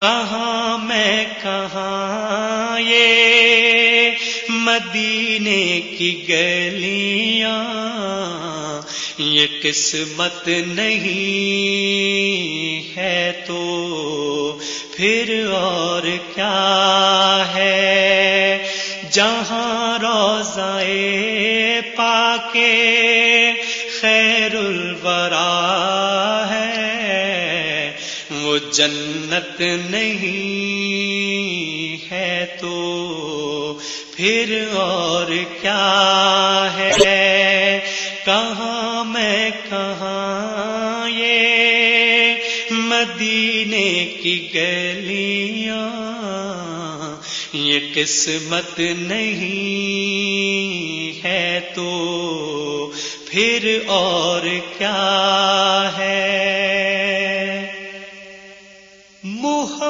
کہاں میں کہاں یہ مدینے کی گلیاں، یہ قسمت نہیں ہے تو پھر اور کیا ہے؟ جہاں روضہ پاک خیر الورا ہے، وہ جنت نہیں ہے تو پھر اور کیا ہے؟ کہاں میں کہاں یہ مدینے کی گلیاں، یہ قسمت نہیں ہے تو پھر اور کیا ہے؟